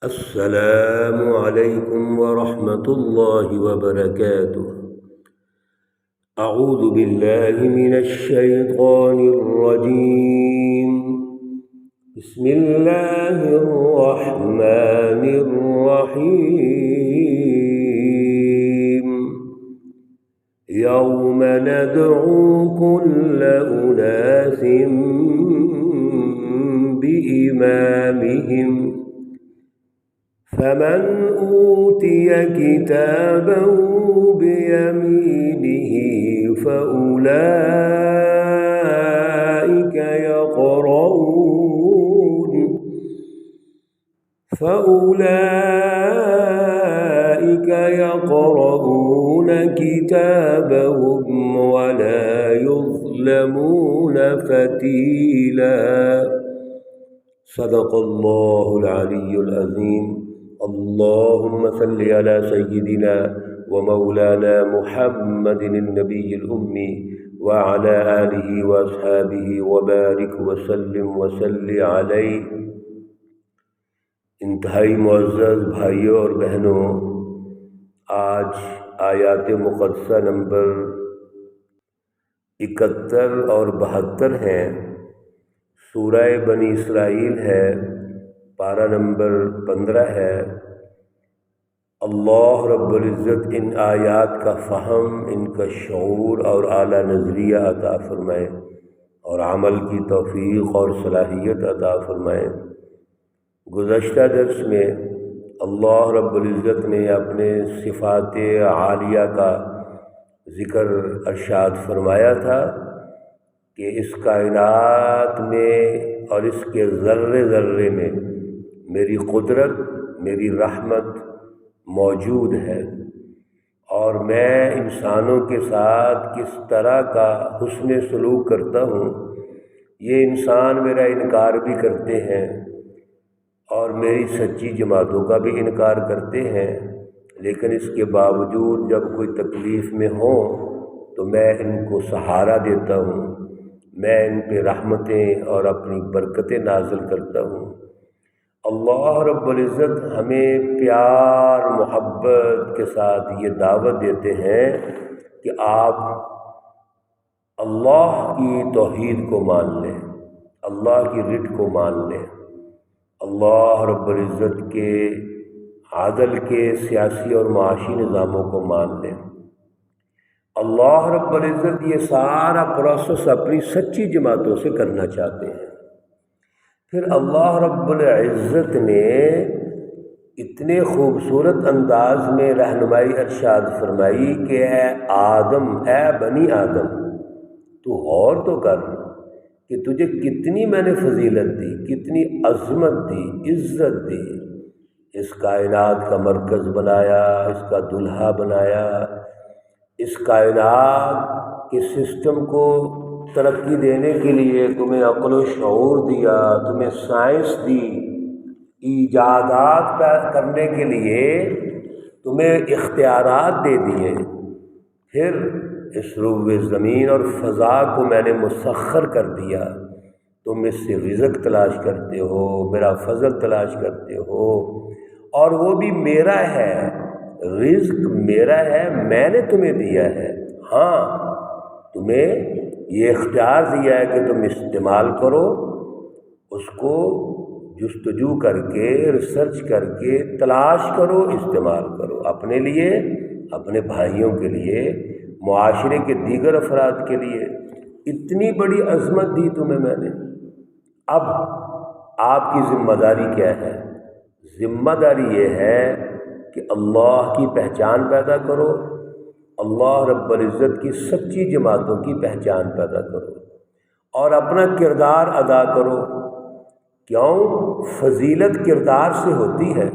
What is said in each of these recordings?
السلام عليكم ورحمة الله وبركاته. أعوذ بالله من الشيطان الرجيم. بسم الله الرحمن الرحيم. يوم ندعو كل أناس بإمامهم فمن أوتي كتابه بيمينه فأولئك يقرؤون كتابهم ولا يظلمون فتيلا. صدق الله العلي العظيم. اللهم صل على سيدنا ومولانا محمد النبي الأمي وعلى آله وأصحابه وبارك وسلم وصل عليه. انتہائی معزز بھائیوں اور بہنوں، آج آیات مقدسہ نمبر 71 اور 72 ہیں. سورہ بنی اسرائیل ہے، پارہ نمبر 15 ہے. اللہ رب العزت ان آیات کا فہم، ان کا شعور اور اعلیٰ نظریہ عطا فرمائے اور عمل کی توفیق اور صلاحیت عطا فرمائے. گزشتہ درس میں اللہ رب العزت نے اپنے صفات عالیہ کا ذکر ارشاد فرمایا تھا کہ اس کائنات میں اور اس کے ذرے ذرے میں میری قدرت، میری رحمت موجود ہے، اور میں انسانوں کے ساتھ کس طرح کا حسن سلوک کرتا ہوں. یہ انسان میرا انکار بھی کرتے ہیں اور میری سچی جماعتوں کا بھی انکار کرتے ہیں، لیکن اس کے باوجود جب کوئی تکلیف میں ہوں تو میں ان کو سہارا دیتا ہوں، میں ان پہ رحمتیں اور اپنی برکتیں نازل کرتا ہوں. اللہ رب العزت ہمیں پیار محبت کے ساتھ یہ دعوت دیتے ہیں کہ آپ اللہ کی توحید کو مان لیں، اللہ کی رٹ کو مان لیں، اللہ رب العزت کے عدل کے سیاسی اور معاشی نظاموں کو مان لیں. اللہ رب العزت یہ سارا پروسیس اپنی سچی جماعتوں سے کرنا چاہتے ہیں. پھر اللہ رب العزت نے اتنے خوبصورت انداز میں رہنمائی ارشاد فرمائی کہ اے آدم، اے بنی آدم، تو غور تو کر کہ تجھے کتنی میں نے فضیلت دی، کتنی عظمت دی، عزت دی. اس کائنات کا مرکز بنایا، اس کا دلہا بنایا، اس کائنات کے سسٹم کو ترقی دینے کے لیے تمہیں عقل و شعور دیا، تمہیں سائنس دی، ایجادات کرنے کے لیے تمہیں اختیارات دے دیے. پھر اس روئے زمین اور فضا کو میں نے مسخر کر دیا. تم اس سے رزق تلاش کرتے ہو، میرا فضل تلاش کرتے ہو، اور وہ بھی میرا ہے، رزق میرا ہے، میں نے تمہیں دیا ہے. ہاں، تمہیں یہ اختیار دیا ہے کہ تم استعمال کرو، اس کو جستجو کر کے، ریسرچ کر کے تلاش کرو، استعمال کرو، اپنے لیے، اپنے بھائیوں کے لیے، معاشرے کے دیگر افراد کے لیے. اتنی بڑی عظمت دی تمہیں میں نے. اب آپ کی ذمہ داری کیا ہے؟ ذمہ داری یہ ہے کہ اللہ کی پہچان پیدا کرو، اللہ رب العزت کی سچی جماعتوں کی پہچان پیدا کرو اور اپنا کردار ادا کرو. کیوں؟ فضیلت کردار سے ہوتی ہے.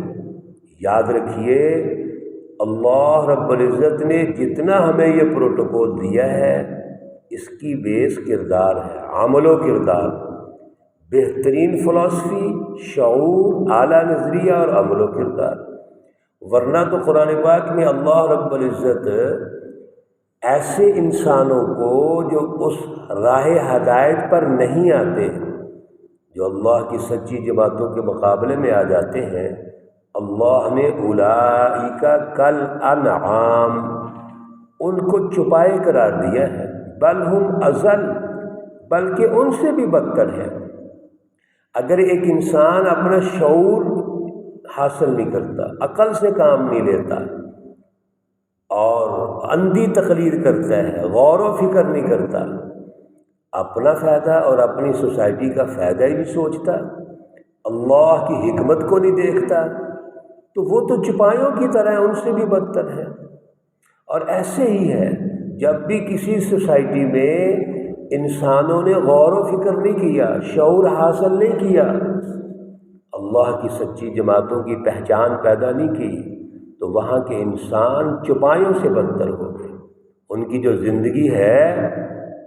یاد رکھیے، اللہ رب العزت نے جتنا ہمیں یہ پروٹوکول دیا ہے، اس کی بیس کردار ہے، عمل و کردار، بہترین فلسفی، شعور، اعلیٰ نظریہ اور عمل و کردار. ورنہ تو قرآن پاک میں اللہ رب العزت ایسے انسانوں کو جو اس راہ ہدایت پر نہیں آتے، جو اللہ کی سچی جماعتوں کے مقابلے میں آ جاتے ہیں، اللہ نے اولئک کل انعام ان کو چپائے قرار دیا ہے، بل ہم اضل بلکہ ان سے بھی بدتر ہے۔ اگر ایک انسان اپنا شعور حاصل نہیں کرتا، عقل سے کام نہیں لیتا اور اندھی تقلید کرتا ہے، غور و فکر نہیں کرتا، اپنا فائدہ اور اپنی سوسائٹی کا فائدہ ہی نہیں سوچتا، اللہ کی حکمت کو نہیں دیکھتا، تو وہ تو چپائیوں کی طرح ان سے بھی بدتر ہے۔ اور ایسے ہی ہے، جب بھی کسی سوسائٹی میں انسانوں نے غور و فکر نہیں کیا، شعور حاصل نہیں کیا، اللہ کی سچی جماعتوں کی پہچان پیدا نہیں کی، تو وہاں کے انسان چپائیوں سے بدتر ہو گئے۔ ان کی جو زندگی ہے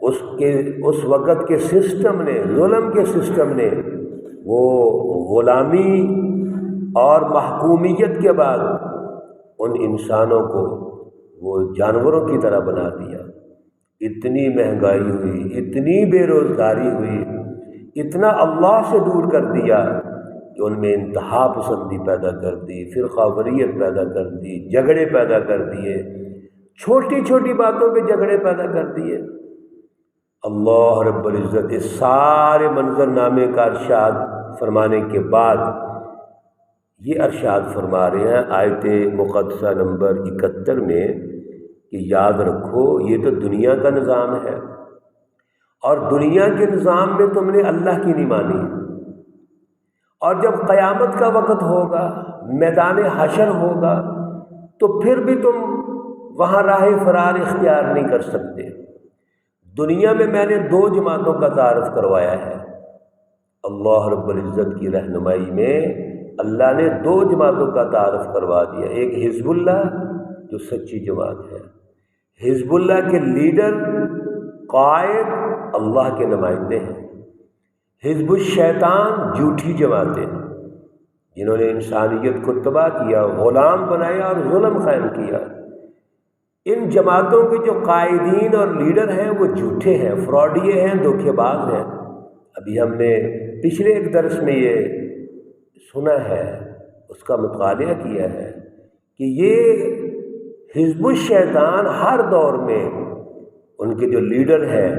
اس وقت کے سسٹم نے، ظلم کے سسٹم نے، وہ غلامی اور محکومیت کے بعد ان انسانوں کو وہ جانوروں کی طرح بنا دیا۔ اتنی مہنگائی ہوئی، اتنی بے روزگاری ہوئی، اتنا اللہ سے دور کر دیا کہ ان میں انتہا پسندی پیدا کر دی، فرقہ واریت پیدا کر دی، جھگڑے پیدا کر دیے، چھوٹی چھوٹی باتوں پہ جھگڑے پیدا کر دیے۔ اللہ رب العزت اس سارے منظرنامے کا ارشاد فرمانے کے بعد یہ ارشاد فرما رہے ہیں آیت مقدسہ نمبر 71 میں کہ یاد رکھو یہ تو دنیا کا نظام ہے، اور دنیا کے نظام میں تم نے اللہ کی نہیں مانی، اور جب قیامت کا وقت ہوگا، میدان حشر ہوگا، تو پھر بھی تم وہاں راہ فرار اختیار نہیں کر سکتے۔ دنیا میں میں نے 2 جماعتوں کا تعارف کروایا ہے، اللہ رب العزت کی رہنمائی میں اللہ نے 2 جماعتوں کا تعارف کروا دیا۔ ایک حزب اللہ جو سچی جماعت ہے، حزب اللہ کے لیڈر قائد اللہ کے نمائندے ہیں، حزب الشیطان جھوٹی جماعتیں جنہوں نے انسانیت کو تباہ کیا، غلام بنایا اور ظلم قائم کیا۔ ان جماعتوں کے جو قائدین اور لیڈر ہیں وہ جھوٹے ہیں، فراڈیے ہیں، دھوکے باز ہیں۔ ابھی ہم نے پچھلے ایک درس میں یہ سنا ہے، اس کا مطالعہ کیا ہے کہ یہ حزب الشیطان ہر دور میں ان کے جو لیڈر ہیں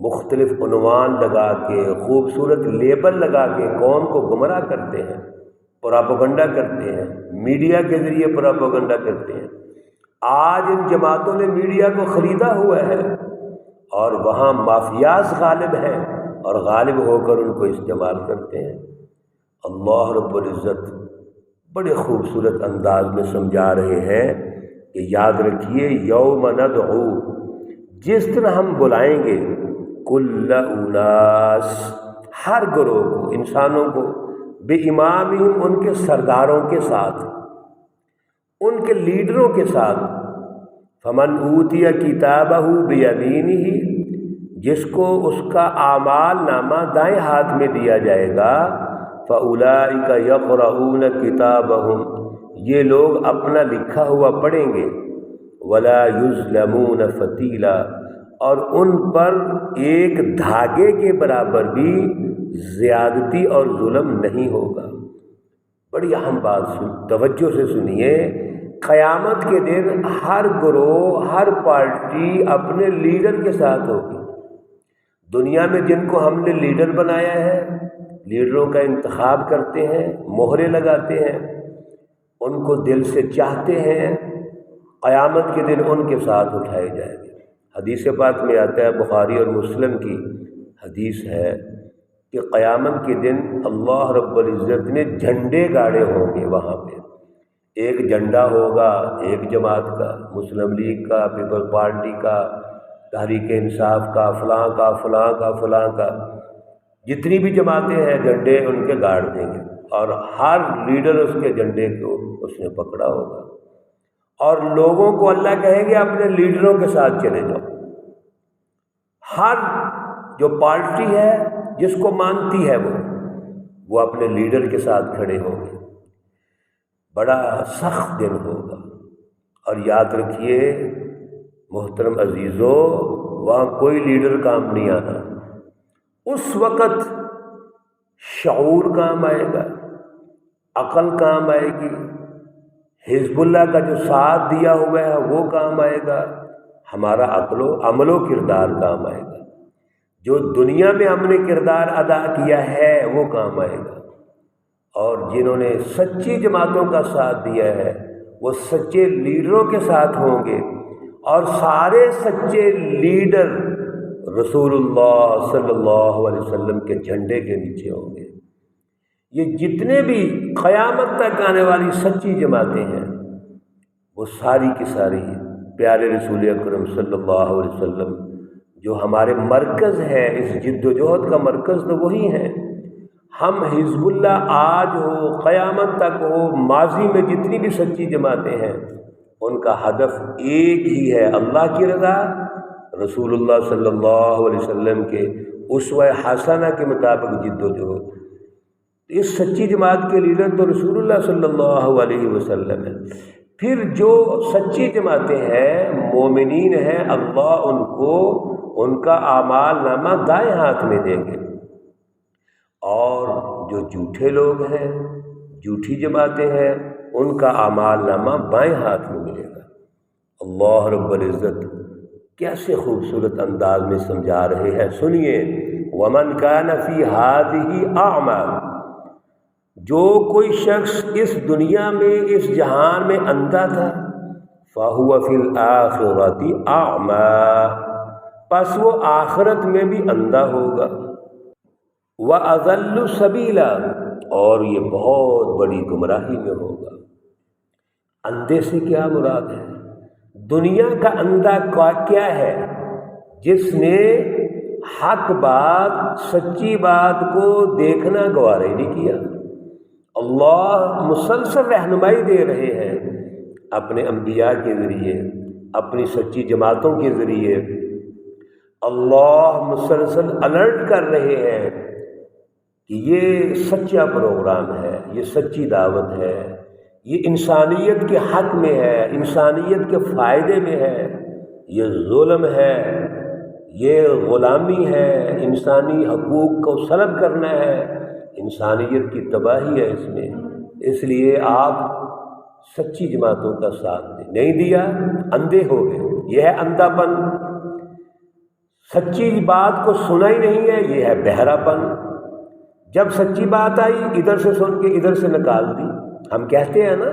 مختلف عنوان لگا کے، خوبصورت لیبل لگا کے قوم کو گمراہ کرتے ہیں، پراپیگنڈا کرتے ہیں، میڈیا کے ذریعے پراپیگنڈا کرتے ہیں۔ آج ان جماعتوں نے میڈیا کو خریدا ہوا ہے اور وہاں مافیاز غالب ہیں اور غالب ہو کر ان کو استعمال کرتے ہیں۔ اللہ رب العزت بڑے خوبصورت انداز میں سمجھا رہے ہیں کہ یاد رکھیے یوم ندعو، جس دن ہم بلائیں گے کل اناس، ہر گروہ کو، انسانوں کو، بے امامہم، ان کے سرداروں کے ساتھ، ان کے لیڈروں کے ساتھ، فمن اوتی کتابہ بیمینہ، جس کو اس کا اعمال نامہ دائیں ہاتھ میں دیا جائے گا، فاولئک یقرؤون کتابہم، یہ لوگ اپنا لکھا ہوا پڑھیں گے، ولا یظلمون فتیلا، اور ان پر ایک دھاگے کے برابر بھی زیادتی اور ظلم نہیں ہوگا۔ بڑی اہم بات توجہ سے سنیے، قیامت کے دن ہر گروہ، ہر پارٹی اپنے لیڈر کے ساتھ ہوگی۔ دنیا میں جن کو ہم نے لیڈر بنایا ہے، لیڈروں کا انتخاب کرتے ہیں، مہرے لگاتے ہیں، ان کو دل سے چاہتے ہیں، قیامت کے دن ان کے ساتھ اٹھائے جائیں گے۔ حدیث پاک میں آتا ہے، بخاری اور مسلم کی حدیث ہے کہ قیامت کے دن اللہ رب العزت نے جھنڈے گاڑے ہوں گے وہاں پہ۔ ایک جھنڈا ہوگا ایک جماعت کا، مسلم لیگ کا، پیپل پارٹی کا، تحریک انصاف کا، فلاں کا، فلاں کا، فلاں کا، جتنی بھی جماعتیں ہیں جھنڈے ان کے گاڑ دیں گے، اور ہر لیڈر اس کے جھنڈے کو اس نے پکڑا ہوگا، اور لوگوں کو اللہ کہیں گے اپنے لیڈروں کے ساتھ چلے جاؤ۔ ہر جو پارٹی ہے جس کو مانتی ہے وہ اپنے لیڈر کے ساتھ کھڑے ہوں گے۔ بڑا سخت دن ہوگا، اور یاد رکھیے محترم عزیزو، وہاں کوئی لیڈر کام نہیں آنا۔ اس وقت شعور کام آئے گا، عقل کام آئے گی، حزب اللہ کا جو ساتھ دیا ہوا ہے وہ کام آئے گا، ہمارا عمل و کردار کام آئے گا، جو دنیا میں ہم نے کردار ادا کیا ہے وہ کام آئے گا۔ اور جنہوں نے سچی جماعتوں کا ساتھ دیا ہے وہ سچے لیڈروں کے ساتھ ہوں گے، اور سارے سچے لیڈر رسول اللہ صلی اللہ علیہ وسلم کے جھنڈے کے نیچے ہوں گے۔ یہ جتنے بھی قیامت تک آنے والی سچی جماعتیں ہیں وہ ساری کی ساری پیارے رسول اکرم صلی اللہ علیہ وسلم جو ہمارے مرکز ہے، اس جد و جہد کا مرکز تو وہی ہے۔ ہم حزب اللہ آج ہو، قیامت تک ہو، ماضی میں جتنی بھی سچی جماعتیں ہیں ان کا ہدف ایک ہی ہے، اللہ کی رضا، رسول اللہ صلی اللہ علیہ وسلم کے اسوہ حسنہ کے مطابق جد و جہد۔ اس سچی جماعت کے لیڈر تو رسول اللہ صلی اللہ علیہ وسلم ہے۔ پھر جو سچی جماعتیں ہیں، مومنین ہیں، اللہ ان کو ان کا اعمال نامہ دائیں ہاتھ میں دیں گے، اور جو جھوٹے لوگ ہیں، جھوٹی جماعتیں ہیں، ان کا اعمال نامہ بائیں ہاتھ میں ملے گا۔ اللہ رب العزت کیسے خوبصورت انداز میں سمجھا رہے ہیں، سنیے، وَمَنْ كَانَ فِي هَٰذِهِ أَعْمَىٰ، جو کوئی شخص اس دنیا میں، اس جہان میں اندھا تھا، فَهُوَ فِي الْآخِرَةِ أَعْمَىٰ، پس وہ آخرت میں بھی اندھا ہوگا، وَأَضَلُّ سَبِيلًا، اور یہ بہت بڑی گمراہی میں ہوگا۔ اندھے سے کیا مراد ہے؟ دنیا کا اندھا کیا ہے؟ جس نے حق بات، سچی بات کو دیکھنا گوارا ہی نہیں کیا۔ اللہ مسلسل رہنمائی دے رہے ہیں اپنے انبیاء کے ذریعے، اپنی سچی جماعتوں کے ذریعے۔ اللہ مسلسل الرٹ کر رہے ہیں کہ یہ سچا پروگرام ہے، یہ سچی دعوت ہے، یہ انسانیت کے حق میں ہے، انسانیت کے فائدے میں ہے، یہ ظلم ہے، یہ غلامی ہے، انسانی حقوق کو سلب کرنا ہے، انسانیت کی تباہی ہے اس میں۔ اس لیے آپ سچی جماعتوں کا ساتھ دیں، نہیں دیا اندھے ہو گئے، یہ ہے اندھا پن۔ سچی بات کو سنا ہی نہیں ہے، یہ ہے بہرا پن۔ جب سچی بات آئی ادھر سے سن کے ادھر سے نکال دی۔ ہم کہتے ہیں نا،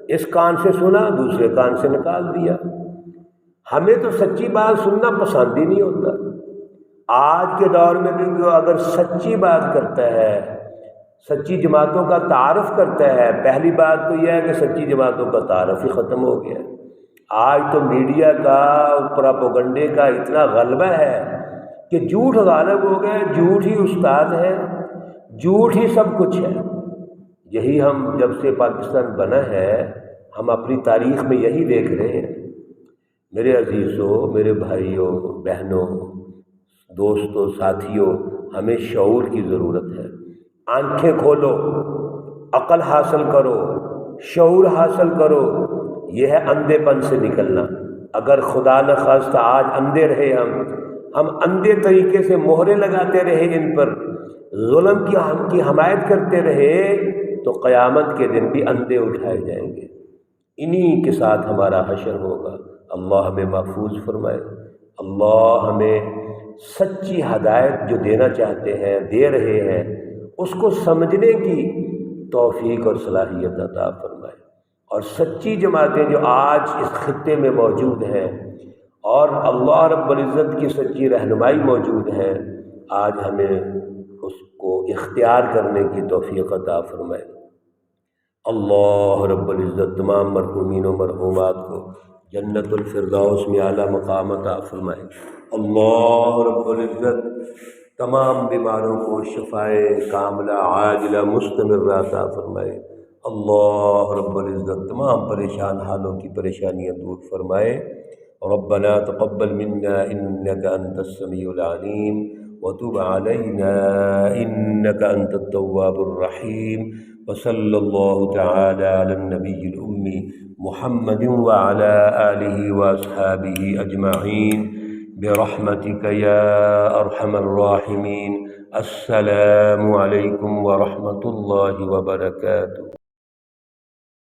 اس کان سے سنا دوسرے کان سے نکال دیا۔ ہمیں تو سچی بات سننا پسند ہی نہیں ہوتا۔ آج کے دور میں بھی اگر سچی بات کرتا ہے، سچی جماعتوں کا تعارف کرتا ہے، پہلی بات تو یہ ہے کہ سچی جماعتوں کا تعارف ہی ختم ہو گیا۔ آج تو میڈیا کا، پراپوگنڈے کا اتنا غلبہ ہے کہ جھوٹ غالب ہو گیا، جھوٹ ہی استاد ہے، جھوٹ ہی سب کچھ ہے۔ یہی ہم جب سے پاکستان بنا ہے، ہم اپنی تاریخ میں یہی دیکھ رہے ہیں۔ میرے عزیزوں، میرے بھائیوں، بہنوں، دوستوں، ساتھیوں، ہمیں شعور کی ضرورت ہے۔ آنکھیں کھولو، عقل حاصل کرو، شعور حاصل کرو۔ یہ ہے اندھے پن سے نکلنا۔ اگر خدا نخواستہ آج اندھے رہے، ہم اندھے طریقے سے مہرے لگاتے رہے، ان پر ظلم کی حمایت کرتے رہے، تو قیامت کے دن بھی اندھے اٹھائے جائیں گے۔ انہی کے ساتھ ہمارا حشر ہوگا۔ اللہ ہمیں محفوظ فرمائے۔ اللہ ہمیں سچی ہدایت جو دینا چاہتے ہیں، دے رہے ہیں، اس کو سمجھنے کی توفیق اور صلاحیت عطا فرمائے۔ اور سچی جماعتیں جو آج اس خطے میں موجود ہیں، اور اللہ رب العزت کی سچی رہنمائی موجود ہے، آج ہمیں اس کو اختیار کرنے کی توفیق عطا فرمائے۔ اللہ رب العزت تمام مرحومین و مرحومات کو جنت الفردوس میں اعلیٰ مقام عطا فرمائے۔ اللہ رب العزت تمام بیماروں کو شفائے کاملہ عاجلہ مستمرہ عطا فرمائے۔ اللہ رب العزت تمام پریشان حالوں کی پریشانیاں دور فرمائے۔ ربنا تقبل منا انك انت السميع العليم وتب علينا انك انت التواب الرحيم وصلى الله تعالى على النبي الأمي محمد وعلى آله وأصحابه أجمعين برحمتك يا أرحم الراحمين۔ السلام عليكم ورحمة الله وبركاته۔